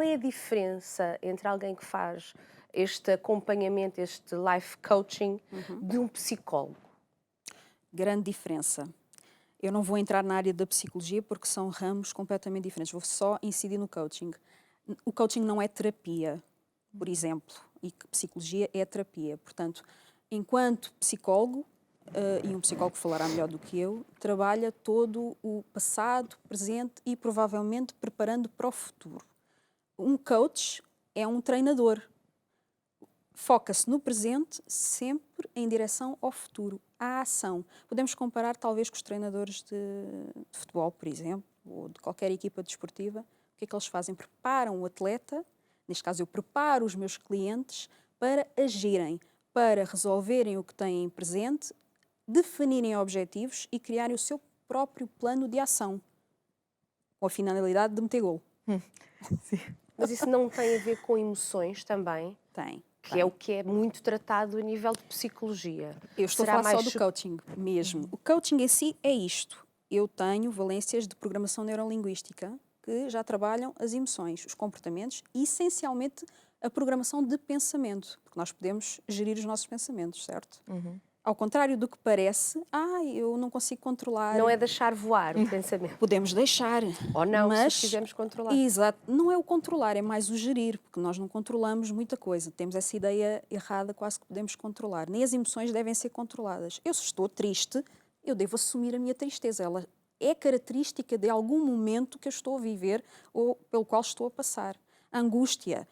é a diferença entre alguém que faz este acompanhamento, este life coaching, de um psicólogo? Grande diferença. Eu não vou entrar na área da psicologia porque são ramos completamente diferentes. Vou só incidir no coaching. O coaching não é terapia, por exemplo, e que psicologia é terapia. Portanto, enquanto psicólogo, e um psicólogo falará melhor do que eu, trabalha todo o passado, presente e provavelmente preparando para o futuro. Um coach é um treinador. Foca-se no presente, sempre em direção ao futuro, à ação. Podemos comparar talvez com os treinadores de futebol, por exemplo, ou de qualquer equipa desportiva. O que é que eles fazem? Preparam o atleta, neste caso eu preparo os meus clientes para agirem, para resolverem o que têm em presente, definirem objetivos e criarem o seu próprio plano de ação, com a finalidade de meter gol. Mas isso não tem a ver com emoções também? Tem. Que é o que é muito tratado a nível de psicologia. Eu estou a falar só do coaching mesmo. O coaching em si é isto. Eu tenho valências de programação neurolinguística que já trabalham as emoções, os comportamentos e, essencialmente, a programação de pensamento, porque nós podemos gerir os nossos pensamentos, certo? Ao contrário do que parece, eu não consigo controlar. Não é deixar voar o pensamento. Podemos deixar. Ou não, mas, se quisermos controlar. Exato. Não é o controlar, é mais o gerir, porque nós não controlamos muita coisa. Temos essa ideia errada, quase que podemos controlar. Nem as emoções devem ser controladas. Eu, se estou triste, eu devo assumir a minha tristeza. Ela é característica de algum momento que eu estou a viver ou pelo qual estou a passar. A angústia,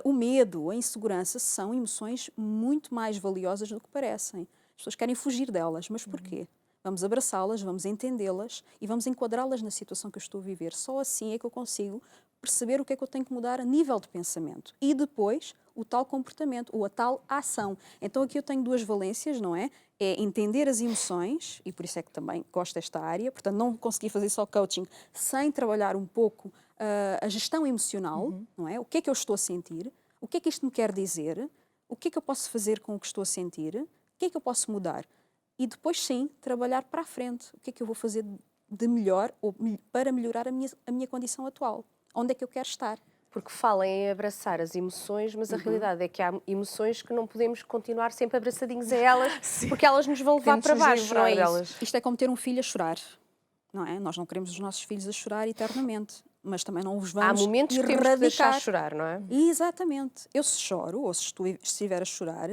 o medo, a insegurança são emoções muito mais valiosas do que parecem. As pessoas querem fugir delas, mas porquê? Vamos abraçá-las, vamos entendê-las e vamos enquadrá-las na situação que eu estou a viver. Só assim é que eu consigo perceber o que é que eu tenho que mudar a nível de pensamento. E depois, o tal comportamento, ou a tal ação. Então aqui eu tenho duas valências, não é? É entender as emoções, e por isso é que também gosto desta área, portanto não consegui fazer só coaching sem trabalhar um pouco a gestão emocional, não é? O que é que eu estou a sentir? O que é que isto me quer dizer? O que é que eu posso fazer com o que estou a sentir? O que é que eu posso mudar? E depois, sim, trabalhar para a frente. O que é que eu vou fazer de melhor ou para melhorar a minha condição atual? Onde é que eu quero estar? Porque falam em abraçar as emoções, mas a realidade é que há emoções que não podemos continuar sempre abraçadinhos a elas, porque elas nos vão levar Temos para de nos baixo, não é livrar isso? delas. Isto é como ter um filho a chorar, não é? Nós não queremos os nossos filhos a chorar eternamente, mas também não os vamos Há momentos que temos que deixar chorar, não é? Exatamente. Eu se choro, ou se estiver a chorar,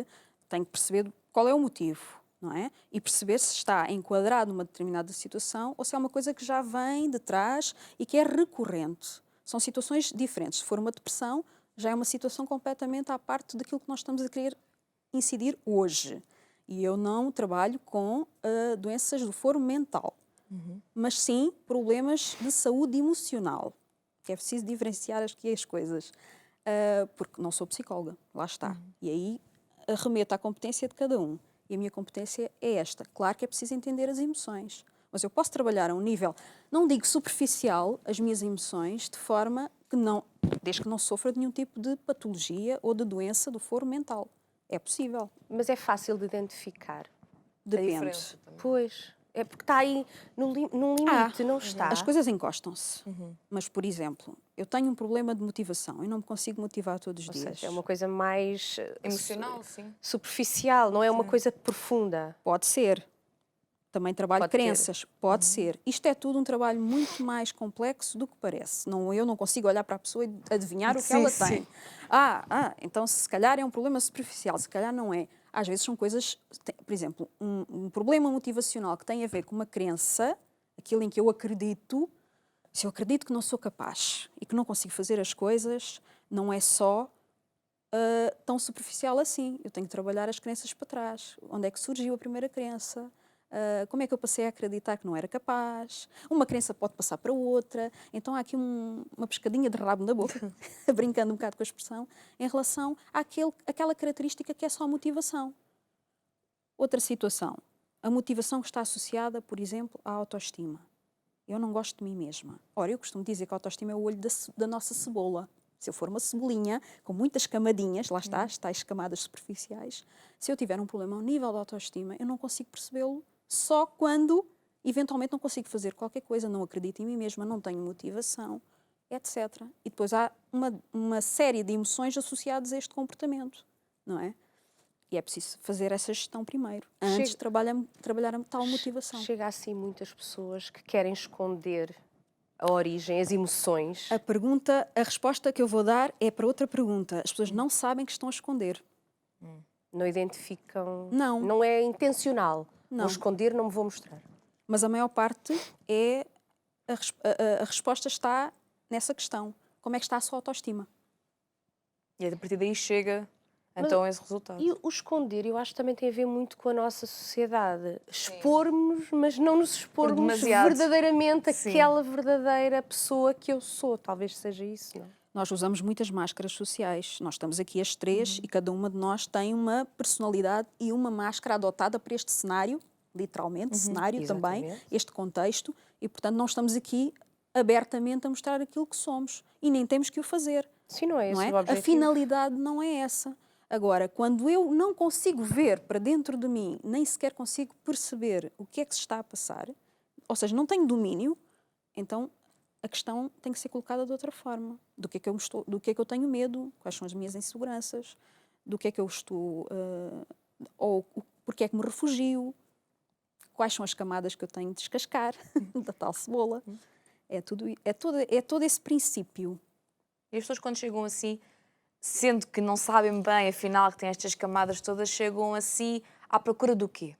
tenho que perceber qual é o motivo, não é? E perceber se está enquadrado numa determinada situação ou se é uma coisa que já vem de trás e que é recorrente. São situações diferentes. Se for uma depressão, já é uma situação completamente à parte daquilo que nós estamos a querer incidir hoje. E eu não trabalho com doenças do foro mental, mas sim problemas de saúde emocional, que é preciso diferenciar aqui as coisas, porque não sou psicóloga, lá está. E aí remeto à competência de cada um. E a minha competência é esta. Claro que é preciso entender as emoções, mas eu posso trabalhar a um nível, não digo superficial, as minhas emoções, de forma que não, desde que não sofra de nenhum tipo de patologia ou de doença do foro mental. É possível. Mas é fácil de identificar. Depende. diferença também. Pois, é porque está aí num limite, não está? As coisas encostam-se. Mas, por exemplo, eu tenho um problema de motivação e não me consigo motivar todos os Ou dias. seja, é uma coisa mais Emocional, sim. superficial, não é uma coisa profunda. Pode ser. Também trabalho Pode ter. crenças. Pode ser. Isto é tudo um trabalho muito mais complexo do que parece. Eu não consigo olhar para a pessoa e adivinhar o que Sim, ela sim. tem. Então se calhar é um problema superficial, se calhar não é. Às vezes são coisas, por exemplo, um problema motivacional que tem a ver com uma crença, aquilo em que eu acredito, se eu acredito que não sou capaz e que não consigo fazer as coisas, não é só tão superficial assim. Eu tenho que trabalhar as crenças para trás. Onde é que surgiu a primeira crença? Como é que eu passei a acreditar que não era capaz? Uma crença pode passar para outra. Então há aqui uma pescadinha de rabo na boca, brincando um bocado com a expressão, em relação àquela característica que é só a motivação. Outra situação. A motivação que está associada, por exemplo, à autoestima. Eu não gosto de mim mesma. Ora, eu costumo dizer que a autoestima é o olho da nossa cebola. Se eu for uma cebolinha com muitas camadinhas, lá está, as tais camadas superficiais, se eu tiver um problema ao nível da autoestima, eu não consigo percebê-lo só quando, eventualmente, não consigo fazer qualquer coisa, não acredito em mim mesma, não tenho motivação. etc. E depois há uma série de emoções associadas a este comportamento, não é? E é preciso fazer essa gestão primeiro, antes de trabalhar a tal motivação. Chega assim muitas pessoas que querem esconder a origem, as emoções. A resposta que eu vou dar é para outra pergunta. As pessoas não sabem que estão a esconder. Não identificam. Não. Não é intencional. Não. Vou esconder, não me vou mostrar. Mas a maior parte é... A resposta está nessa questão. Como é que está a sua autoestima? E a partir daí chega, então, esse resultado. E o esconder, eu acho que também tem a ver muito com a nossa sociedade. Expormos, mas não nos expormos demasiado. verdadeiramente Sim. aquela verdadeira pessoa que eu sou. Talvez seja isso, não? Nós usamos muitas máscaras sociais. Nós estamos aqui as três e cada uma de nós tem uma personalidade e uma máscara adotada para este cenário, literalmente, cenário Exatamente. também, este contexto, e portanto não estamos aqui abertamente a mostrar aquilo que somos e nem temos que o fazer. Sim, não é esse Não é? o A objetivo. finalidade não é essa. Agora, quando eu não consigo ver para dentro de mim, nem sequer consigo perceber o que é que se está a passar, ou seja, não tenho domínio, então a questão tem que ser colocada de outra forma. Do que é que eu tenho medo, quais são as minhas inseguranças, do que é que eu estou... ou porque é que me refugio, quais são as camadas que eu tenho de descascar da tal cebola. É todo esse princípio. E as pessoas quando chegam assim, sendo que não sabem bem, afinal, que têm estas camadas todas, chegam assim à procura do quê?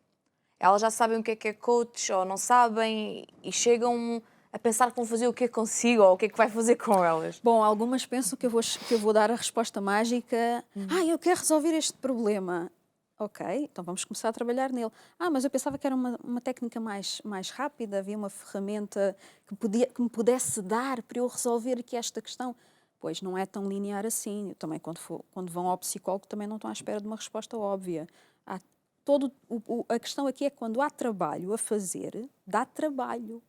Elas já sabem o que é coach ou não sabem e chegam a pensar que vão fazer o que é consigo ou o que é que vai fazer com elas. Bom, algumas pensam que eu vou dar a resposta mágica. Eu quero resolver este problema. Ok, então vamos começar a trabalhar nele. Mas eu pensava que era uma técnica mais rápida, havia uma ferramenta que me pudesse dar para eu resolver aqui esta questão. Pois não é tão linear assim. Eu também, quando vão ao psicólogo, também não estão à espera de uma resposta óbvia. A questão aqui é que quando há trabalho a fazer, dá trabalho.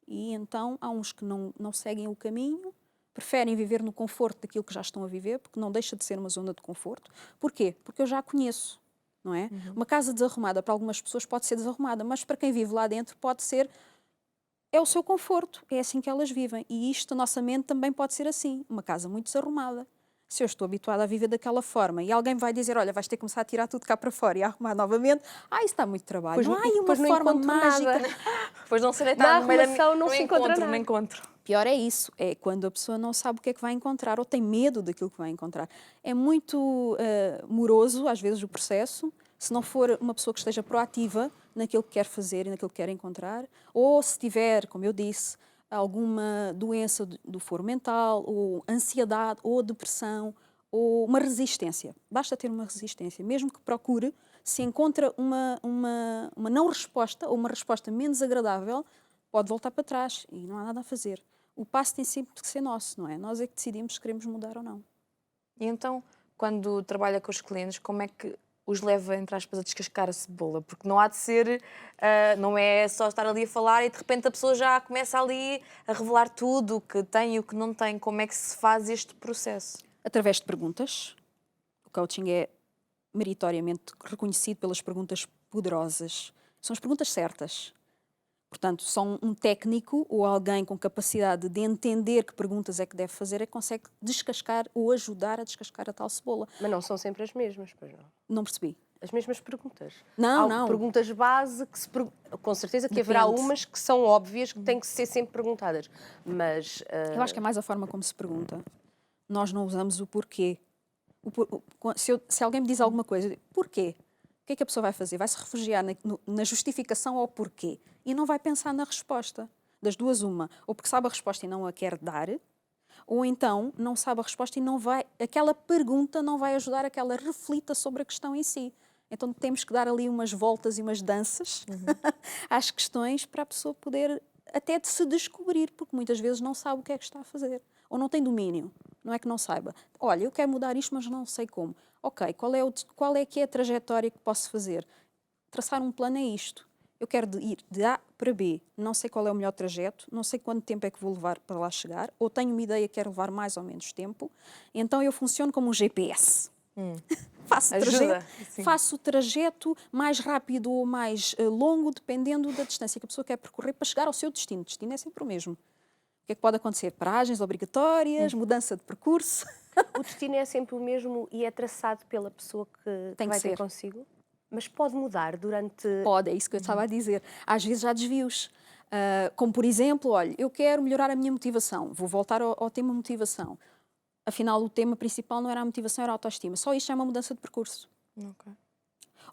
E então há uns que não seguem o caminho, preferem viver no conforto daquilo que já estão a viver, porque não deixa de ser uma zona de conforto. Porquê? Porque eu já conheço, não é? Uma casa desarrumada para algumas pessoas pode ser desarrumada, mas para quem vive lá dentro pode ser... É o seu conforto, é assim que elas vivem. E isto, a nossa mente também pode ser assim, uma casa muito desarrumada. Se eu estou habituada a viver daquela forma e alguém vai dizer, olha, vais ter que começar a tirar tudo cá para fora e a arrumar novamente, isso está muito trabalho. Pois não há aí uma depois não forma encontro mágica. nada. Depois não se Na deitar no meio arrumação não se encontra nada. no encontro. Pior é isso, é quando a pessoa não sabe o que é que vai encontrar ou tem medo daquilo que vai encontrar. É muito moroso, às vezes, o processo, se não for uma pessoa que esteja proativa naquilo que quer fazer e naquilo que quer encontrar, ou se tiver, como eu disse, alguma doença do foro mental, ou ansiedade, ou depressão, ou uma resistência. Basta ter uma resistência. Mesmo que procure, se encontra uma não resposta, ou uma resposta menos agradável, pode voltar para trás e não há nada a fazer. O passo tem sempre que ser nosso, não é? Nós é que decidimos se queremos mudar ou não. E então, quando trabalha com os clientes, como é que os leva, entre aspas, a descascar a cebola? Porque não há de ser, não é só estar ali a falar e de repente a pessoa já começa ali a revelar tudo o que tem e o que não tem. Como é que se faz este processo? Através de perguntas. O coaching é meritoriamente reconhecido pelas perguntas poderosas. São as perguntas certas. Portanto, só um técnico ou alguém com capacidade de entender que perguntas é que deve fazer é que consegue descascar ou ajudar a descascar a tal cebola. Mas não são sempre as mesmas, pois não? Não percebi. As mesmas perguntas. Não. Há perguntas base que com certeza que haverá Depende. umas que são óbvias que têm que ser sempre perguntadas. Mas Eu acho que é mais a forma como se pergunta. Nós não usamos o porquê. Se alguém me diz alguma coisa, eu digo, porquê? O que é que a pessoa vai fazer? Vai se refugiar na justificação ao porquê e não vai pensar na resposta. Das duas, uma. Ou porque sabe a resposta e não a quer dar, ou então não sabe a resposta e não vai... Aquela pergunta não vai ajudar a que ela reflita sobre a questão em si. Então temos que dar ali umas voltas e umas danças às questões para a pessoa poder até de se descobrir, porque muitas vezes não sabe o que é que está a fazer. Ou não tem domínio. Não é que não saiba. Olha, eu quero mudar isto, mas não sei como. Ok, qual é que é a trajetória que posso fazer? Traçar um plano é isto. Eu quero ir de A para B. Não sei qual é o melhor trajeto, não sei quanto tempo é que vou levar para lá chegar, ou tenho uma ideia que quero levar mais ou menos tempo. Então eu funciono como um GPS. Faço o trajeto mais rápido ou mais longo, dependendo da distância que a pessoa quer percorrer para chegar ao seu destino. O destino é sempre o mesmo. que é que pode acontecer? Paragens obrigatórias, mudança de percurso. O destino é sempre o mesmo e é traçado pela pessoa que Tem que vai ter ser. consigo? Mas pode mudar durante... Pode, é isso que eu estava a dizer. Às vezes há desvios. Como, por exemplo, olha, eu quero melhorar a minha motivação. Vou voltar ao tema motivação. Afinal, o tema principal não era a motivação, era a autoestima. Só isto é uma mudança de percurso. Ok.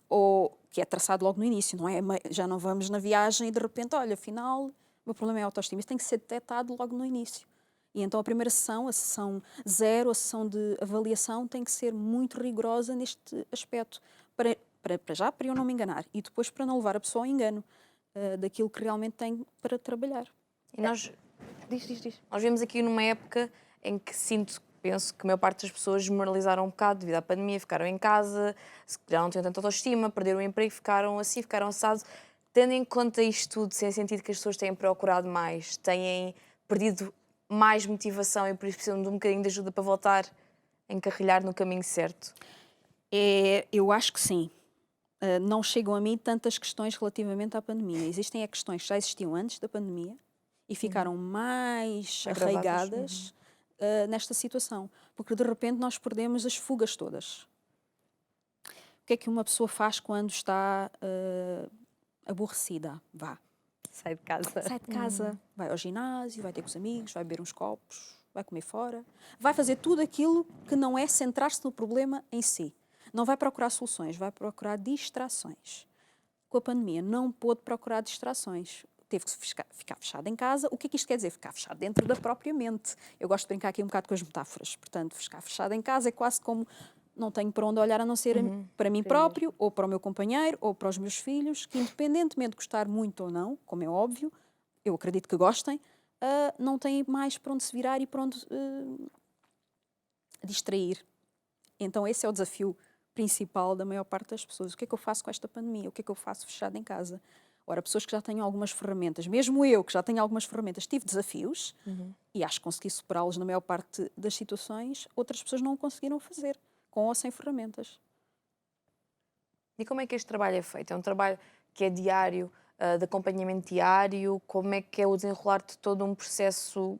Ou que é traçado logo no início, não é? Já não vamos na viagem e de repente, olha, afinal, o meu problema é a autoestima. Isso tem que ser detectado logo no início. E então a primeira sessão, a sessão 0, a sessão de avaliação, tem que ser muito rigorosa neste aspecto. Para eu não me enganar. E depois para não levar a pessoa ao engano daquilo que realmente tem para trabalhar. E nós Diz. Nós vivemos aqui numa época em que penso que a maior parte das pessoas desmoralizaram um bocado devido à pandemia, ficaram em casa, já não tinham tanta autoestima, perderam o emprego, ficaram assados. Tendo em conta isto tudo, sem sentido que as pessoas têm procurado mais, têm perdido mais motivação e por isso precisam de um bocadinho de ajuda para voltar a encarrilhar no caminho certo? Eu acho que sim. Não chegam a mim tantas questões relativamente à pandemia. Existem questões que já existiam antes da pandemia e ficaram mais arraigadas nesta situação. Porque de repente nós perdemos as fugas todas. O que é que uma pessoa faz quando está aborrecida? Sai de casa. Sai de casa, vai ao ginásio, vai ter com os amigos, vai beber uns copos, vai comer fora. Vai fazer tudo aquilo que não é centrar-se no problema em si. Não vai procurar soluções, vai procurar distrações. Com a pandemia não pôde procurar distrações. Teve que ficar fechado em casa. O que é que isto quer dizer? Ficar fechado dentro da própria mente. Eu gosto de brincar aqui um bocado com as metáforas. Portanto, ficar fechado em casa é quase como não tenho para onde olhar a não ser para mim próprio, ou para o meu companheiro, ou para os meus filhos, que independentemente de gostar muito ou não, como é óbvio, eu acredito que gostem, não têm mais para onde se virar e para onde distrair. Então esse é o desafio principal da maior parte das pessoas. O que é que eu faço com esta pandemia? O que é que eu faço fechado em casa? Ora, pessoas que já têm algumas ferramentas, mesmo eu que já tenho algumas ferramentas, tive desafios e acho que consegui superá-los na maior parte das situações, outras pessoas não o conseguiram fazer, com ou sem ferramentas. E como é que este trabalho é feito? É um trabalho que é diário, de acompanhamento diário? Como é que é o desenrolar de todo um processo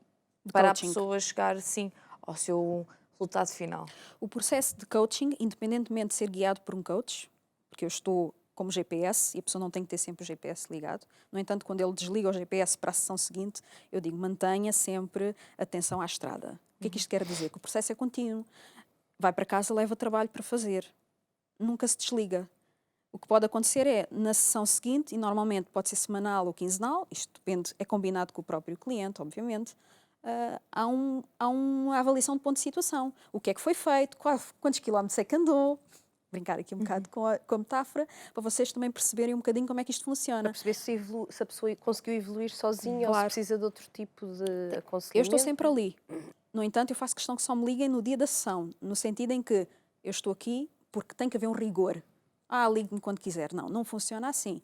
para coaching. a pessoa chegar, assim, ao seu resultado final? O processo de coaching, independentemente de ser guiado por um coach, porque eu estou como GPS e a pessoa não tem que ter sempre o GPS ligado. No entanto, quando ele desliga o GPS para a sessão seguinte, eu digo, mantenha sempre atenção à estrada. O que é que isto quer dizer? Que o processo é contínuo. Vai para casa, leva trabalho para fazer. Nunca se desliga. O que pode acontecer é, na sessão seguinte, e normalmente pode ser semanal ou quinzenal, isto depende, é combinado com o próprio cliente, obviamente, há uma avaliação de ponto de situação. O que é que foi feito, quantos quilómetros é que andou, brincar aqui um bocado com a metáfora, para vocês também perceberem um bocadinho como é que isto funciona. Para perceber se a pessoa conseguiu evoluir sozinha ou se precisa de outro tipo de aconselhamento. Eu estou sempre ali. No entanto, eu faço questão que só me liguem no dia da sessão, no sentido em que eu estou aqui porque tem que haver um rigor. Ligue-me quando quiser. Não funciona assim.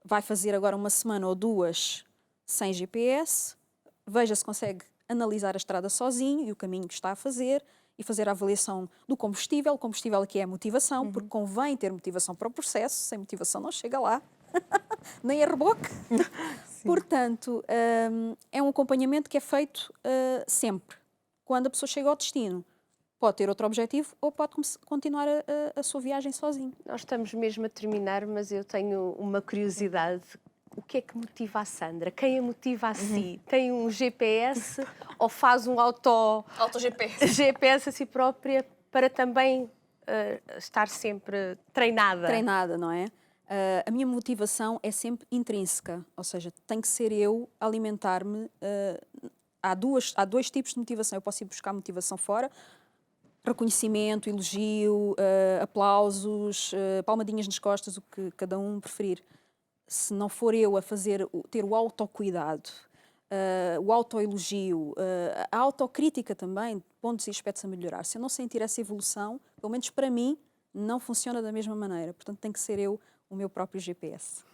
Vai fazer agora uma semana ou duas sem GPS, veja se consegue analisar a estrada sozinho e o caminho que está a fazer e fazer a avaliação do combustível. O combustível aqui é a motivação, porque convém ter motivação para o processo. Sem motivação não chega lá. Nem a reboque. Portanto, é um acompanhamento que é feito sempre. Quando a pessoa chega ao destino, pode ter outro objetivo ou pode continuar a sua viagem sozinho. Nós estamos mesmo a terminar, mas eu tenho uma curiosidade. O que é que motiva a Sandra? Quem a motiva a si? Tem um GPS ou faz um Auto-GPS. GPS a si própria para também estar sempre treinada? Treinada, não é? A minha motivação é sempre intrínseca, ou seja, tem que ser eu a alimentar-me. Há dois tipos de motivação. Eu posso ir buscar motivação fora, reconhecimento, elogio, aplausos, palmadinhas nas costas, o que cada um preferir. Se não for eu a ter o autocuidado, o autoelogio, a autocrítica também, pontos e aspectos a melhorar. Se eu não sentir essa evolução, pelo menos para mim, não funciona da mesma maneira. Portanto, tem que ser eu o meu próprio GPS.